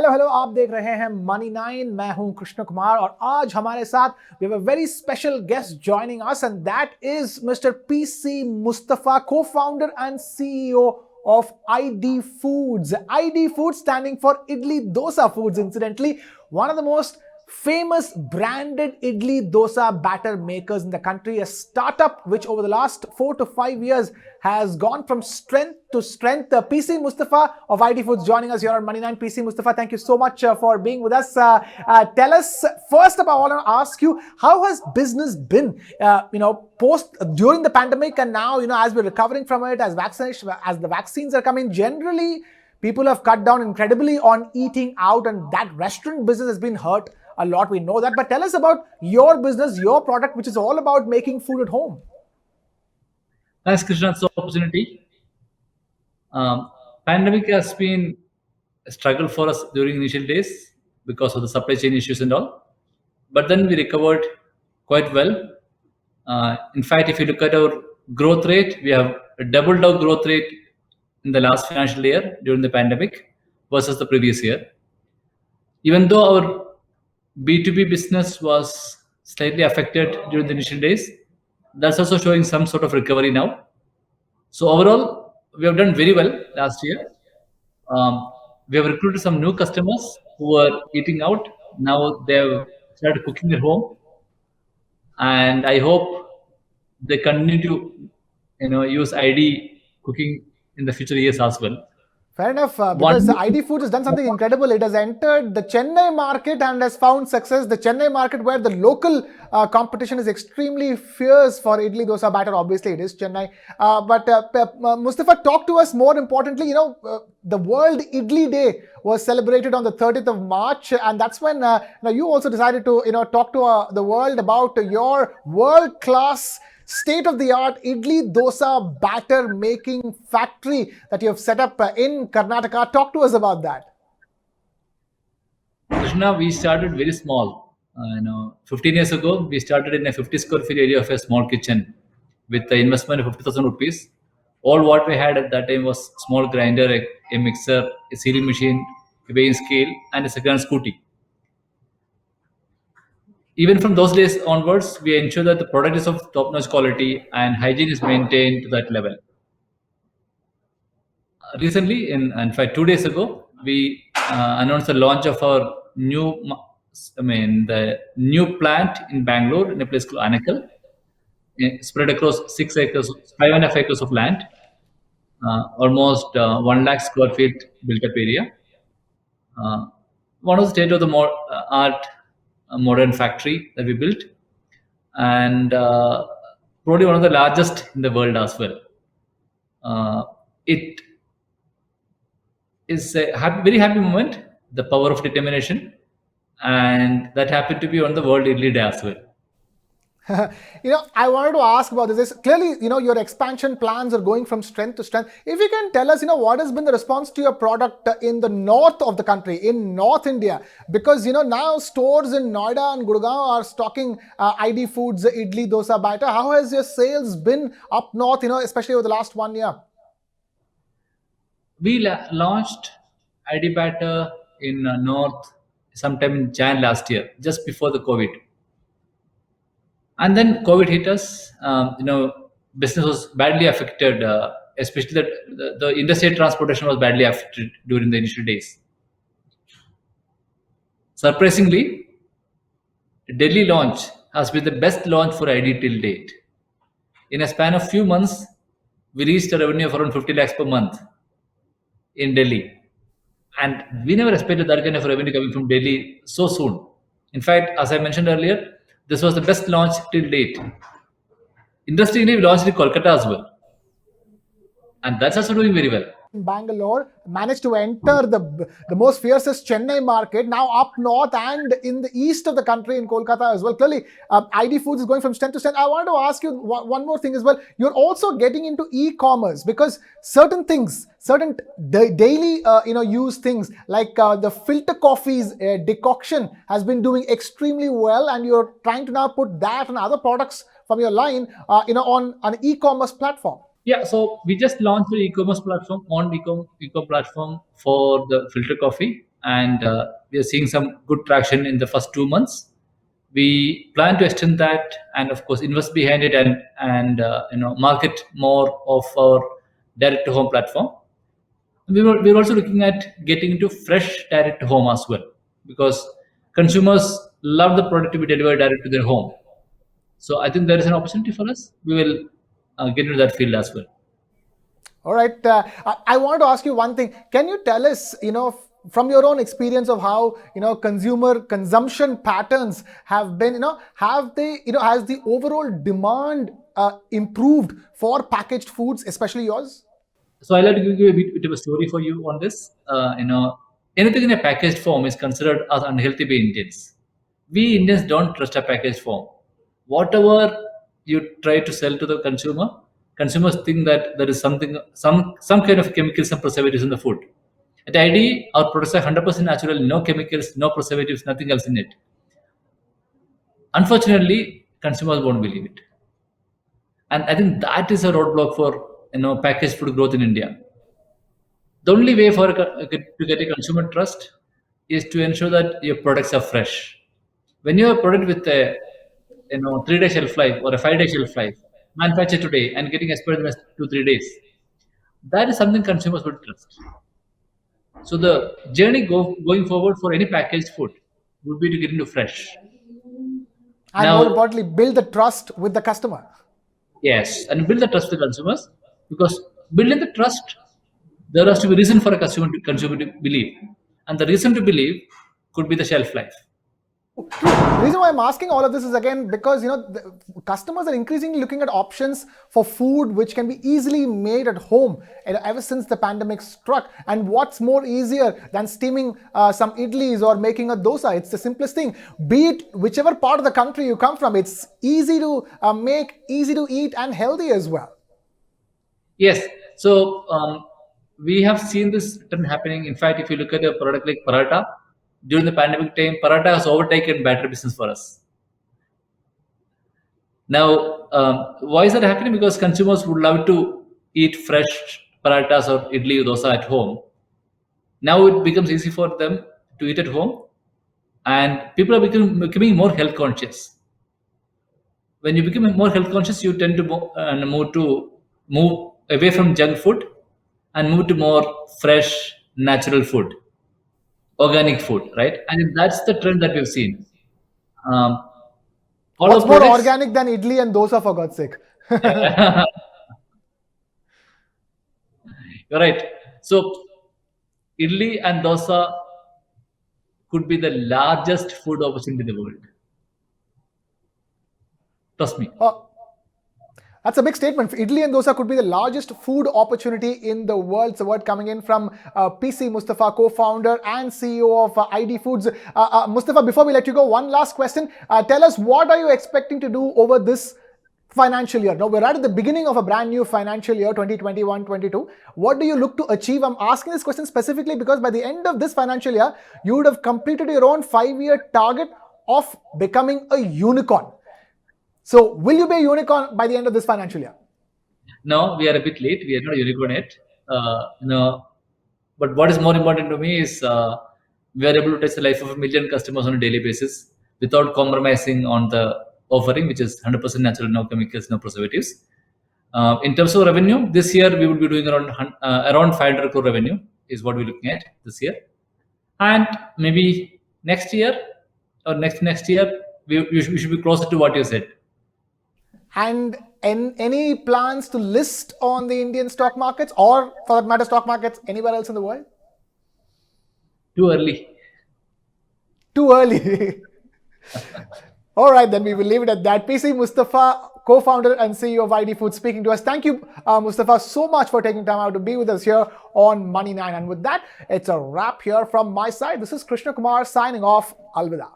Hello hello, आप देख रहे हैं मनी 9। मैं हूं कृष्ण कुमार और आज हमारे साथ we have a very special guest joining us and that is mister PC Mustafa, co-founder and CEO of ID Foods. ID Foods standing for Idli Dosa Foods, incidentally, one of the most famous branded idli dosa batter makers in the country, a startup which over the last 4 to 5 years has gone from strength to strength. PC Mustafa of ID Foods joining us here on Money9. PC Mustafa, thank you so much for being with us. Tell us first of all, I want to ask you, how has business been, post during the pandemic and now, as we're recovering from it, as the vaccines are coming, generally people have cut down incredibly on eating out and that restaurant business has been hurt a lot. We know that. But tell us about your business, your product, which is all about making food at home. Thanks, Krishna, for the opportunity. Pandemic has been a struggle for us during initial days because of the supply chain issues and all. But then we recovered quite well. In fact, if you look at our growth rate, we have doubled our growth rate in the last financial year during the pandemic versus the previous year. Even though our B2B business was slightly affected during the initial days, that's also showing some sort of recovery now. So overall, we have done very well last year. We have recruited some new customers who are eating out. Now they have started cooking at home, and I hope they continue to, use ID cooking in the future years as well. Fair enough, because ID Foods has done something incredible. It has entered the Chennai market and has found success. The Chennai market, where the local competition is extremely fierce for idli dosa batter. Obviously, it is Chennai. But Mustafa, talk to us more importantly. The World Idli Day was celebrated on the 30th of March, and that's when you also decided to talk to the world about your world-class, state-of-the-art idli dosa batter making factory that you have set up in Karnataka. Talk to us about that. Krishna, we started very small. 15 years ago, we started in a 50 square feet area of a small kitchen with the investment of 50,000 rupees. All what we had at that time was small grinder, a mixer, a sealing machine, a weighing scale, and a second scooty. Even from those days onwards, we ensure that the product is of top-notch quality and hygiene is maintained to that level. Recently, in fact, 2 days ago, we announced the launch of our the new plant in Bangalore in a place called Anakal, spread across 6 acres, 5.5 acres of land, almost 1 lakh square feet built-up area. One of the state-of-the-art modern factory that we built, and probably one of the largest in the world as well. It is a very happy moment, the power of determination, and that happened to be on the World Idli Day as well. I wanted to ask about this. Clearly, your expansion plans are going from strength to strength. If you can tell us, what has been the response to your product in the north of the country, in North India? Because, now stores in Noida and Gurgaon are stocking ID Foods, idli dosa batter. How has your sales been up north, especially over the last 1 year? We launched ID batter in North sometime in Jan last year, just before the COVID. And then COVID hit us. Business was badly affected, especially the interstate transportation was badly affected during the initial days. Surprisingly, Delhi launch has been the best launch for ID till date. In a span of few months, we reached a revenue of around 50 lakhs per month in Delhi. And we never expected that kind of revenue coming from Delhi so soon. In fact, as I mentioned earlier, this was the best launch till date. Interestingly, we launched in Kolkata as well. And that's also doing very well. Bangalore managed to enter the most fiercest Chennai market, now up north and in the east of the country in Kolkata as well. Clearly, ID Foods is going from strength to strength. I wanted to ask you one more thing as well. You're also getting into e-commerce because certain things, certain daily use things like the filter coffees decoction has been doing extremely well, and you're trying to now put that and other products from your line on an e-commerce platform. Yeah, so we just launched the e-commerce platform for the filter coffee, and we are seeing some good traction in the first 2 months. We plan to extend that, and of course invest behind it, and market more of our direct to home platform. We're also looking at getting into fresh direct to home as well, because consumers love the product to be delivered direct to their home. So I think there is an opportunity for us. We will get into that field as well. All right. I want to ask you one thing. Can you tell us, from your own experience of how, consumer consumption patterns have been, have they, has the overall demand improved for packaged foods, especially yours? So I'd like to give you a bit of a story for you on this. Anything in a packaged form is considered as unhealthy by Indians. We Indians don't trust a packaged form. Whatever you try to sell to the consumer, consumers think that there is some kind of chemicals and preservatives in the food. At ID, our products are 100% natural, no chemicals, no preservatives, nothing else in it. Unfortunately, consumers won't believe it, and I think that is a roadblock for packaged food growth in India. The only way for to get a consumer trust is to ensure that your products are fresh. When you have a product with a 3 day shelf life or a 5 day shelf life, manufactured today and getting expired in the next 2 3 days, that is something consumers would trust. So the journey going forward for any packaged food would be to get into fresh. And more importantly, build the trust with the customer. Yes, and build the trust with consumers, because building the trust, there has to be a reason for a consumer to believe, and the reason to believe could be the shelf life. The reason why I'm asking all of this is again because the customers are increasingly looking at options for food which can be easily made at home, and ever since the pandemic struck. And what's more easier than steaming some idlis or making a dosa? It's the simplest thing. Be it whichever part of the country you come from, it's easy to make, easy to eat, and healthy as well. Yes, so we have seen this trend happening. In fact, if you look at a product like paratha, during the pandemic time, paratha has overtaken batter business for us. Now, why is that happening? Because consumers would love to eat fresh parathas or idli dosa at home. Now it becomes easy for them to eat at home, and people are becoming more health conscious. When you become more health conscious, you tend to move away from junk food and move to more fresh, natural food, organic food, right? And that's the trend that we've seen. What's more organic than idli and dosa, for God's sake? You're right. So idli and dosa could be the largest food opportunity in the world. Trust me. That's a big statement. Idli and dosa could be the largest food opportunity in the world. It's a word coming in from PC Mustafa, co-founder and CEO of ID Foods. Mustafa, before we let you go, one last question. Tell us, what are you expecting to do over this financial year? Now, we're right at the beginning of a brand new financial year, 2021-22. What do you look to achieve? I'm asking this question specifically because by the end of this financial year, you would have completed your own 5-year target of becoming a unicorn. So, will you be a unicorn by the end of this financial year? No, we are a bit late. We are not a unicorn yet. But what is more important to me is we are able to touch the life of 1 million customers on a daily basis without compromising on the offering, which is 100% natural, no chemicals, no preservatives. In terms of revenue, this year we will be doing around 500 crore revenue is what we're looking at this year, and maybe next year or next year we should be closer to what you said. And any plans to list on the Indian stock markets, or for that matter, stock markets anywhere else in the world? Too early. Too early. All right, then we will leave it at that. PC Mustafa, co-founder and CEO of ID Foods, speaking to us. Thank you, Mustafa, so much for taking time out to be with us here on Money9. And with that, it's a wrap here from my side. This is Krishnakumar signing off. Alvida.